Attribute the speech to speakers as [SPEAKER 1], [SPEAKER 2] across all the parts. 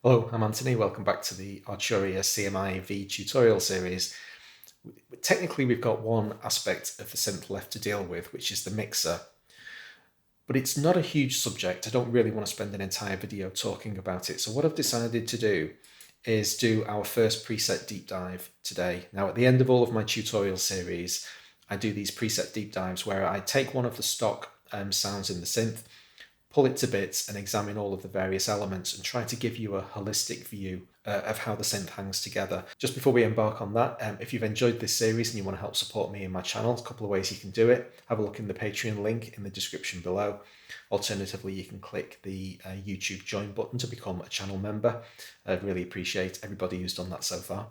[SPEAKER 1] Hello, I'm Anthony. Welcome back to the Arturia CMI-V tutorial series. Technically, we've got one aspect of the synth left to deal with, which is the mixer. But it's not a huge subject. I don't really want to spend an entire video talking about it. So what I've decided to do is do our first preset deep dive today. Now, at the end of all of my tutorial series, I do these preset deep dives where I take one of the stock sounds in the synth, pull it to bits and examine all of the various elements and try to give you a holistic view of how the synth hangs together. Just before we embark on that, if you've enjoyed this series and you want to help support me in my channel, a couple of ways you can do it. Have a look in the Patreon link in the description below. Alternatively, you can click the YouTube join button to become a channel member. I'd really appreciate everybody who's done that so far.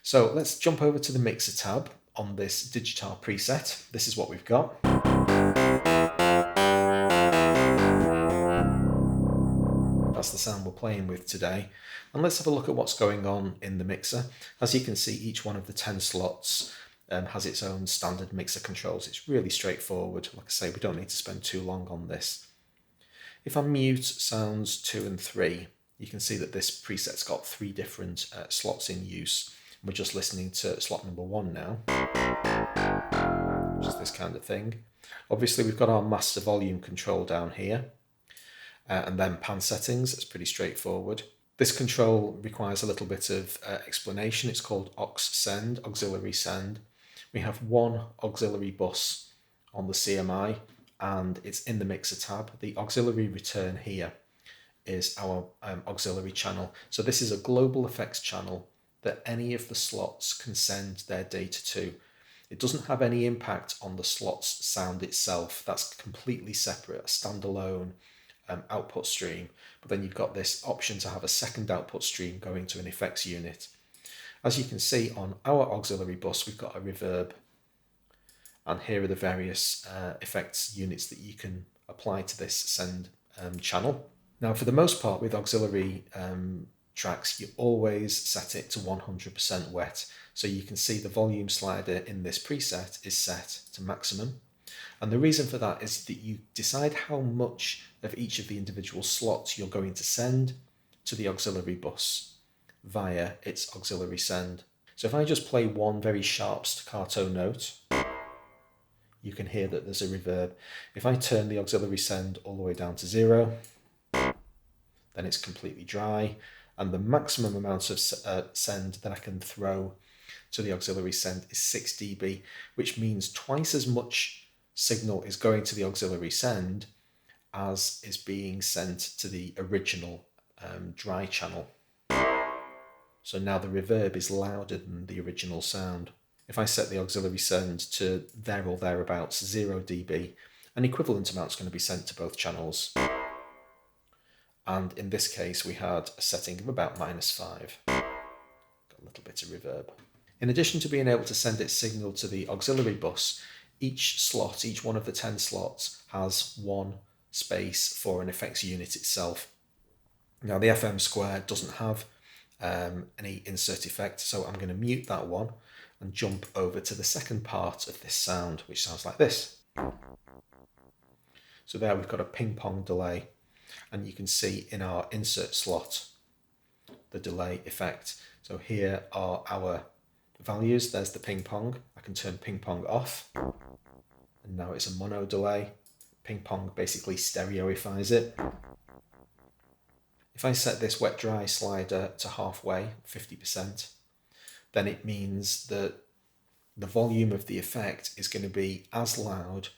[SPEAKER 1] So let's jump over to the mixer tab on this digital preset. This is what we've got. That's the sound we're playing with today. And let's have a look at what's going on in the mixer. As you can see, each one of the 10 slots has its own standard mixer controls. It's really straightforward. Like I say, we don't need to spend too long on this. If I mute sounds 2 and 3, you can see that this preset's got 3 different slots in use. We're just listening to slot number 1 now, which is this kind of thing. Obviously, we've got our master volume control down here. And then pan settings, that's pretty straightforward. This control requires a little bit of explanation. It's called aux send, auxiliary send. We have one auxiliary bus on the CMI and it's in the mixer tab. The auxiliary return here is our auxiliary channel. So this is a global effects channel that any of the slots can send their data to. It doesn't have any impact on the slot's sound itself. That's completely separate, a standalone output stream, but then you've got this option to have a second output stream going to an effects unit. As you can see on our auxiliary bus, we've got a reverb, and here are the various effects units that you can apply to this send channel. Now, for the most part with auxiliary tracks, you always set it to 100% wet, so you can see the volume slider in this preset is set to maximum. And the reason for that is that you decide how much of each of the individual slots you're going to send to the auxiliary bus via its auxiliary send. So if I just play one very sharp staccato note, you can hear that there's a reverb. If I turn the auxiliary send all the way down to 0, then it's completely dry. And the maximum amount of send that I can throw to the auxiliary send is 6 dB, which means twice as much signal is going to the auxiliary send as is being sent to the original dry channel. So now the reverb is louder than the original sound. If I set the auxiliary send to there or thereabouts 0 dB, an equivalent amount is going to be sent to both channels. And in this case, we had a setting of about -5. Got a little bit of reverb. In addition to being able to send its signal to the auxiliary bus, each slot, each one of the 10 slots, has one space for an effects unit itself. Now, the FM square doesn't have any insert effect, so I'm going to mute that one and jump over to the second part of this sound, which sounds like this. So there we've got a ping pong delay, and you can see in our insert slot the delay effect. So here are our values. There's the ping pong. I can turn ping pong off, and now it's a mono delay. Ping pong basically stereoifies it. If I set this wet dry slider to halfway, 50%, then it means that the volume of the effect is going to be as loud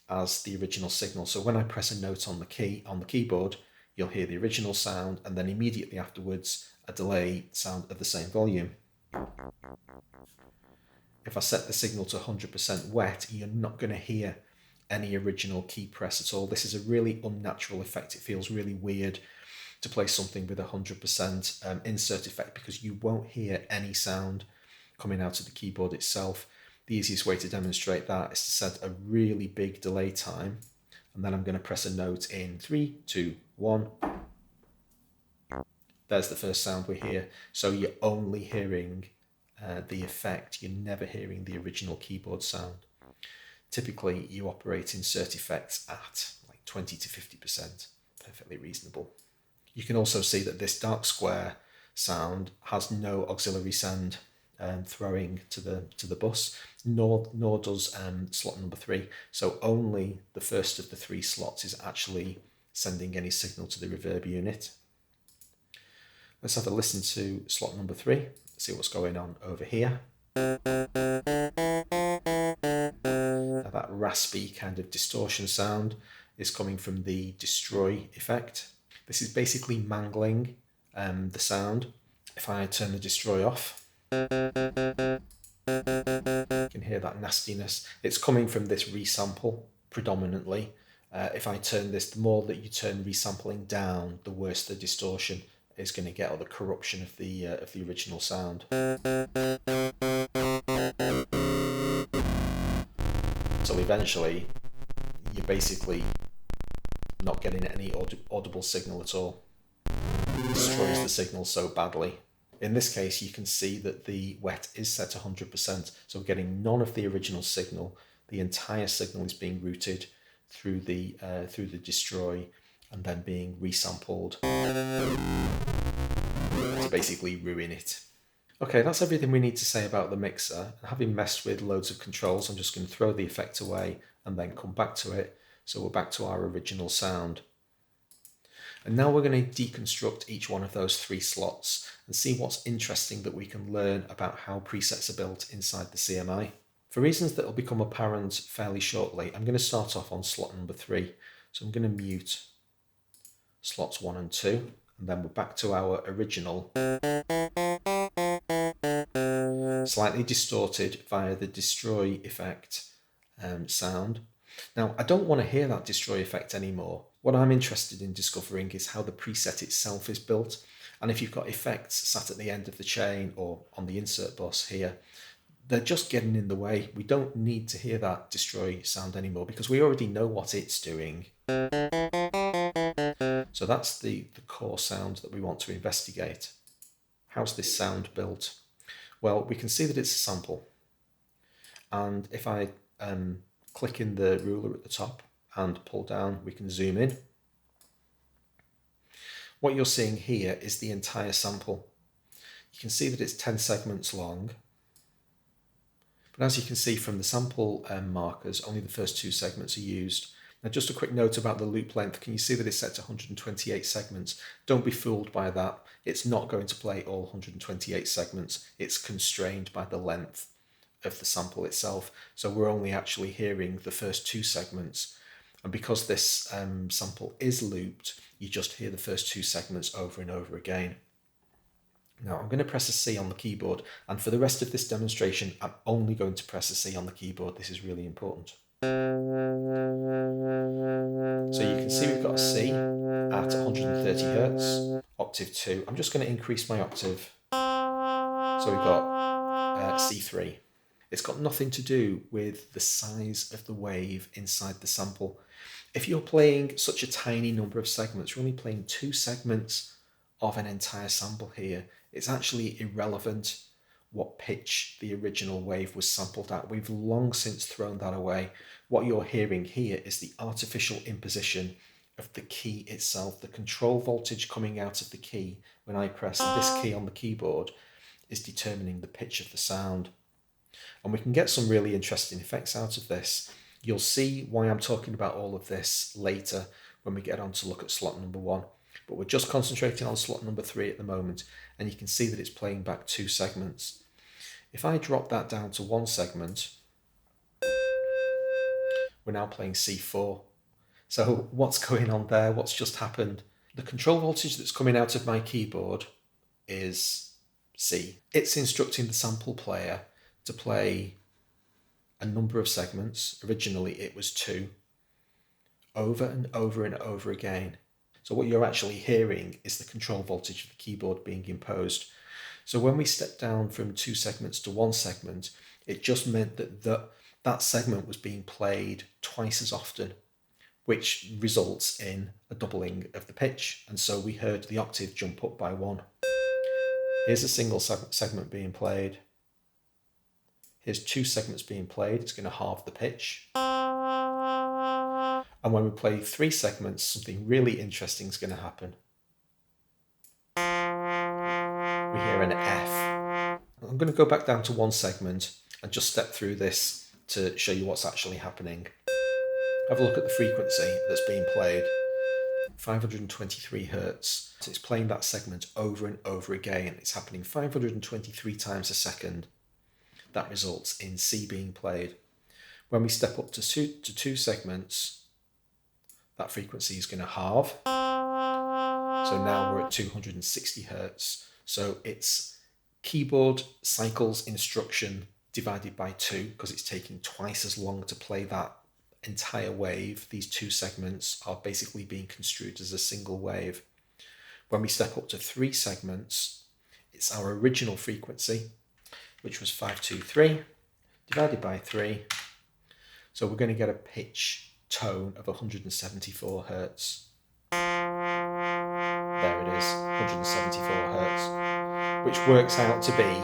[SPEAKER 1] as the original signal. So when I press a note on the keyboard, you'll hear the original sound, and then immediately afterwards a delay sound of the same volume. If I set the signal to 100% wet, you're not going to hear any original key press at all. This is a really unnatural effect. It feels really weird to play something with 100% insert effect because you won't hear any sound coming out of the keyboard itself. The easiest way to demonstrate that is to set a really big delay time, and then I'm going to press a note in 3, 2, 1. There's the first sound we hear. So you're only hearing the effect. You're never hearing the original keyboard sound. Typically, you operate insert effects at like 20 to 50%. Perfectly reasonable. You can also see that this dark square sound has no auxiliary send throwing to the bus, nor does slot number 3. So only the first of the 3 slots is actually sending any signal to the reverb unit. Let's have a listen to slot number 3, see what's going on over here. Now that raspy kind of distortion sound is coming from the destroy effect. This is basically mangling the sound. If I turn the destroy off, you can hear that nastiness. It's coming from this resample predominantly. If I turn this, the more that you turn resampling down, the worse the distortion is going to get, or the corruption of the original sound. So eventually, you're basically not getting any audible signal at all. It destroys the signal so badly. In this case, you can see that the wet is set to 100%, so we're getting none of the original signal. The entire signal is being routed through the destroy and then being resampled to basically ruin it. Okay, that's everything we need to say about the mixer. Having messed with loads of controls, I'm just going to throw the effect away and then come back to it. So we're back to our original sound. And now we're going to deconstruct each one of those 3 slots and see what's interesting that we can learn about how presets are built inside the CMI. For reasons that will become apparent fairly shortly, I'm going to start off on slot number 3. So I'm going to mute slots 1 and 2, and then we're back to our original, slightly distorted via the destroy effect sound. Now, I don't want to hear that destroy effect anymore. What I'm interested in discovering is how the preset itself is built, and if you've got effects sat at the end of the chain or on the insert bus here, they're just getting in the way. We don't need to hear that destroy sound anymore because we already know what it's doing. So that's the core sound that we want to investigate. How's this sound built? Well, we can see that it's a sample. And if I click in the ruler at the top and pull down, we can zoom in. What you're seeing here is the entire sample. You can see that it's 10 segments long. But as you can see from the sample markers, only the first 2 segments are used. Now, just a quick note about the loop length. Can you see that it's set to 128 segments? Don't be fooled by that. It's not going to play all 128 segments. It's constrained by the length of the sample itself. So we're only actually hearing the first 2 segments. And because this sample is looped, you just hear the first 2 segments over and over again. Now I'm going to press a C on the keyboard, and for the rest of this demonstration, I'm only going to press a C on the keyboard. This is really important. So you can see we've got a C at 130 Hertz, octave 2. I'm just going to increase my octave. So we've got C3. It's got nothing to do with the size of the wave inside the sample. If you're playing such a tiny number of segments, you're only playing 2 segments of an entire sample here. It's actually irrelevant what pitch the original wave was sampled at. We've long since thrown that away. What you're hearing here is the artificial imposition of the key itself. The control voltage coming out of the key when I press this key on the keyboard is determining the pitch of the sound. And we can get some really interesting effects out of this. You'll see why I'm talking about all of this later when we get on to look at slot number 1. But we're just concentrating on slot number 3 at the moment, and you can see that it's playing back 2 segments. If I drop that down to 1 segment, we're now playing C4. So what's going on there? What's just happened? The control voltage that's coming out of my keyboard is C. It's instructing the sample player to play a number of segments. Originally it was 2, over and over and over again. So what you're actually hearing is the control voltage of the keyboard being imposed. So when we stepped down from 2 segments to 1 segment, it just meant that that segment was being played twice as often, which results in a doubling of the pitch. And so we heard the octave jump up by 1. Here's a single segment being played. Here's 2 segments being played. It's going to halve the pitch. And when we play 3 segments, something really interesting is going to happen. we hear an F. I'm going to go back down to one segment and just step through this to show you what's actually happening. Have a look at the frequency that's being played. 523 Hertz. So it's playing that segment over and over again. It's happening 523 times a second. That results in C being played. When we step up to two segments, that frequency is going to halve. So now we're at 260 Hertz. So it's keyboard cycles instruction divided by 2, because it's taking twice as long to play that entire wave. These two segments are basically being construed as a single wave. When we step up to 3 segments, it's our original frequency, which was 523 divided by 3. So we're going to get a pitch tone of 174 Hertz. There it is, 174 Hertz, which works out to be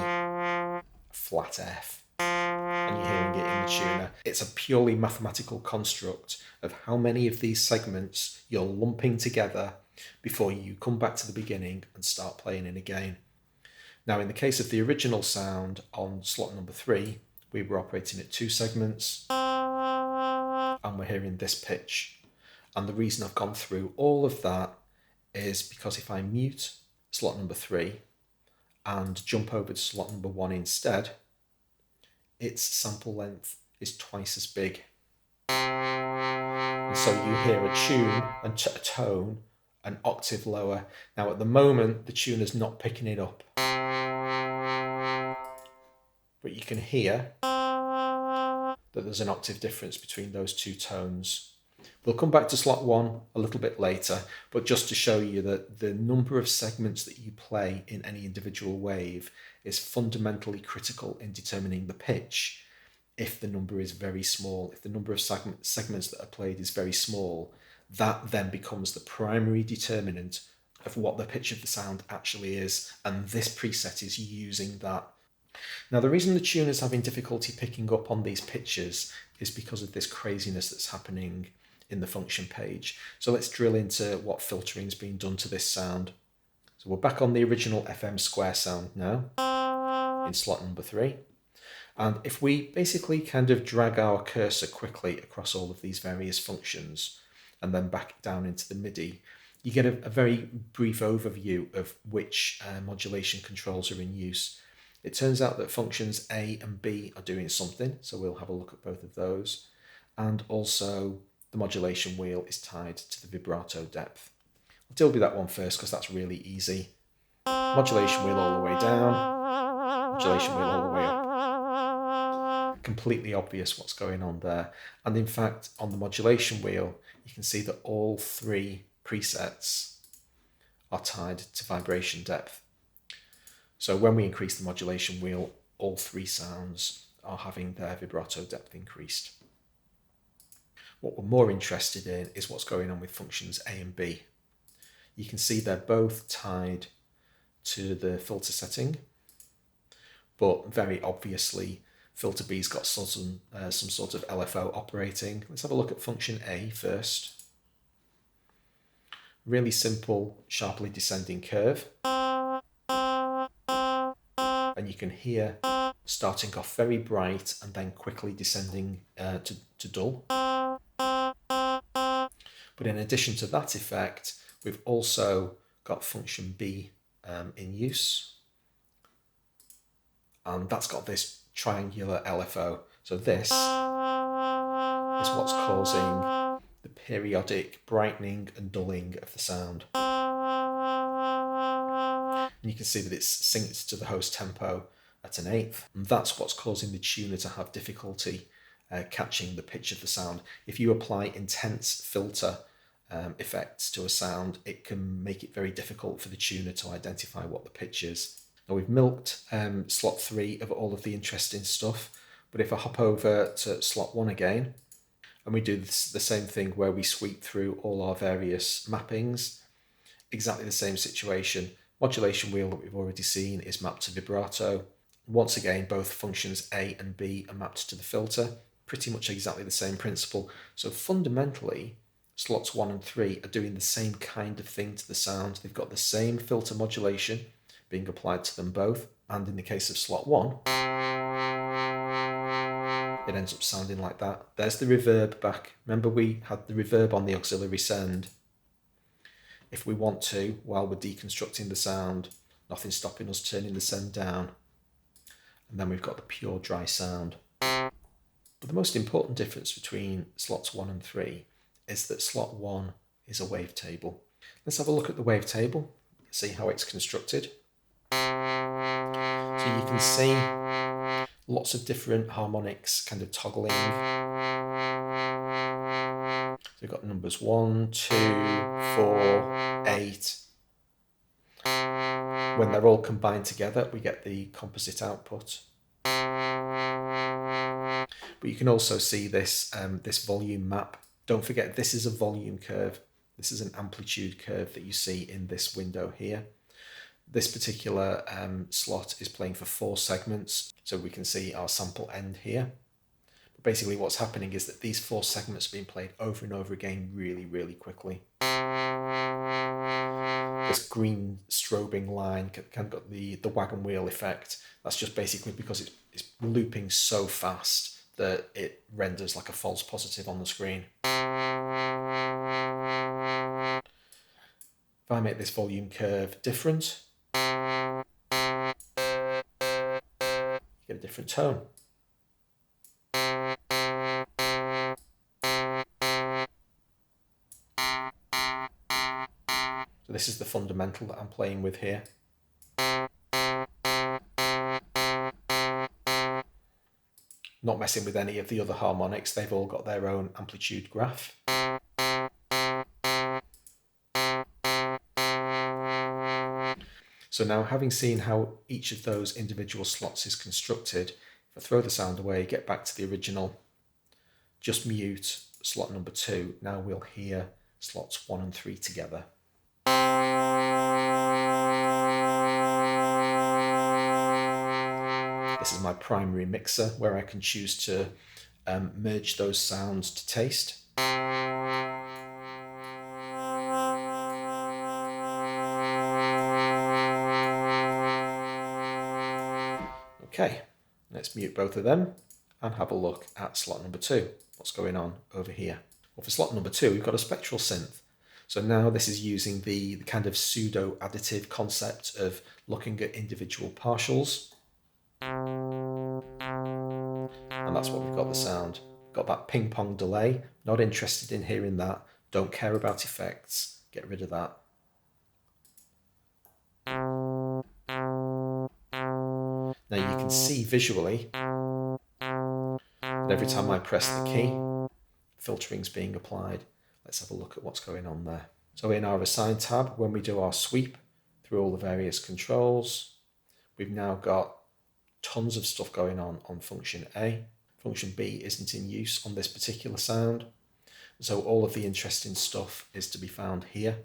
[SPEAKER 1] flat F. And you're hearing it in the tuner. It's a purely mathematical construct of how many of these segments you're lumping together before you come back to the beginning and start playing in again. Now, in the case of the original sound on slot number 3, we were operating at 2 segments and we're hearing this pitch. And the reason I've gone through all of that is because if I mute slot number 3 and jump over to slot number 1 instead, its sample length is twice as big. And so you hear a tune and a tone an octave lower. Now at the moment, the tuner's not picking it up. But you can hear that there's an octave difference between those two tones. We'll come back to slot 1 a little bit later, but just to show you that the number of segments that you play in any individual wave is fundamentally critical in determining the pitch. If the number is very small, if the number of segments that are played is very small, that then becomes the primary determinant of what the pitch of the sound actually is, and this preset is using that. Now, the reason the tuner's having difficulty picking up on these pitches is because of this craziness that's happening in the function page. So let's drill into what filtering's been done to this sound. So we're back on the original FM square sound now, in slot number 3. And if we basically kind of drag our cursor quickly across all of these various functions and then back down into the MIDI, you get a very brief overview of which modulation controls are in use. It turns out that functions A and B are doing something, so we'll have a look at both of those. And also the modulation wheel is tied to the vibrato depth. I'll deal with that one first because that's really easy. Modulation wheel all the way down, modulation wheel all the way up. Completely obvious what's going on there. And in fact, on the modulation wheel, you can see that all 3 presets are tied to vibration depth. So when we increase the modulation wheel, all 3 sounds are having their vibrato depth increased. What we're more interested in is what's going on with functions A and B. You can see they're both tied to the filter setting, but very obviously filter B's got some sort of LFO operating. Let's have a look at function A first. Really simple, sharply descending curve. And you can hear starting off very bright and then quickly descending to dull. But in addition to that effect, we've also got function B in use. And that's got this triangular LFO. So this is what's causing the periodic brightening and dulling of the sound. And you can see that it's synced to the host tempo at an 1/8. And that's what's causing the tuner to have difficulty catching the pitch of the sound. If you apply intense filter effects to a sound, it can make it very difficult for the tuner to identify what the pitch is. Now we've milked slot 3 of all of the interesting stuff, but if I hop over to slot 1 again, and we do the same thing where we sweep through all our various mappings, exactly the same situation. Modulation wheel that we've already seen is mapped to vibrato. Once again, both functions A and B are mapped to the filter, pretty much exactly the same principle. So fundamentally, slots 1 and 3 are doing the same kind of thing to the sound. They've got the same filter modulation, being applied to them both. And in the case of slot 1, it ends up sounding like that. There's the reverb back. Remember we had the reverb on the auxiliary send. If we want to, while we're deconstructing the sound, nothing's stopping us turning the send down. And then we've got the pure dry sound. But the most important difference between slots 1 and 3 is that slot 1 is a wavetable. Let's have a look at the wavetable, see how it's constructed. So you can see lots of different harmonics kind of toggling. So we've got numbers 1, 2, 4, 8. When they're all combined together, we get the composite output. But you can also see this, this volume map. Don't forget, this is a volume curve. This is an amplitude curve that you see in this window here. This particular slot is playing for 4 segments, so we can see our sample end here. But basically what's happening is that these 4 segments are being played over and over again really, really quickly. This green strobing line kind of got the wagon wheel effect. That's just basically because it's looping so fast that it renders like a false positive on the screen. If I make this volume curve different, you get a different tone. So this is the fundamental that I'm playing with here. Not messing with any of the other harmonics, they've all got their own amplitude graph. So now, having seen how each of those individual slots is constructed, if I throw the sound away, get back to the original, just mute slot number 2, now we'll hear slots 1 and 3 together. This is my primary mixer where I can choose to merge those sounds to taste. Okay, let's mute both of them and have a look at slot number 2. What's going on over here? Well, for slot number 2, we've got a spectral synth. So now this is using the kind of pseudo-additive concept of looking at individual partials. And that's what we've got the sound. Got that ping pong delay. Not interested in hearing that. Don't care about effects. Get rid of that. Now you can see visually that every time I press the key, filtering's being applied. Let's have a look at what's going on there. So in our Assign tab, when we do our sweep through all the various controls, we've now got tons of stuff going on function A. Function B isn't in use on this particular sound. So all of the interesting stuff is to be found here.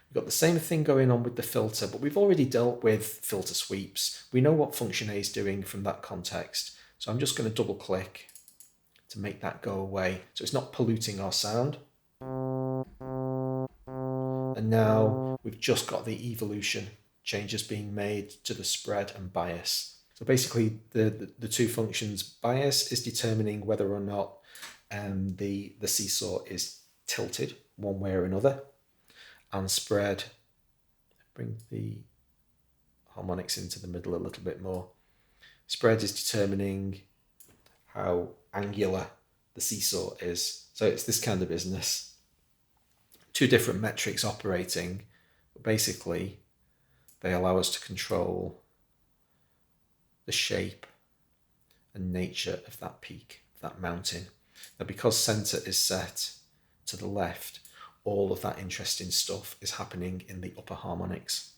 [SPEAKER 1] We've got the same thing going on with the filter, but we've already dealt with filter sweeps. We know what function A is doing from that context. So I'm just going to double click to make that go away. So it's not polluting our sound. And now we've just got the evolution changes being made to the spread and bias. So basically the two functions, bias is determining whether or not the seesaw is tilted one way or another. And spread, bring the harmonics into the middle a little bit more. Spread is determining how angular the seesaw is. So it's this kind of business. Two different metrics operating, but basically they allow us to control the shape and nature of that peak, that mountain. Now because center is set to the left, all of that interesting stuff is happening in the upper harmonics.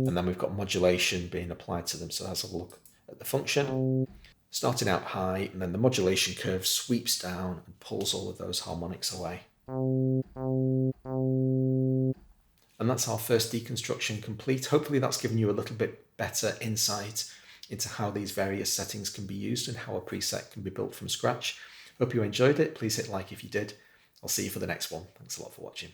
[SPEAKER 1] And then we've got modulation being applied to them. So let's have a look at the function. Starting out high, and then the modulation curve sweeps down and pulls all of those harmonics away. And that's our first deconstruction complete. Hopefully that's given you a little bit better insight into how these various settings can be used and how a preset can be built from scratch. Hope you enjoyed it. Please hit like if you did. I'll see you for the next one. Thanks a lot for watching.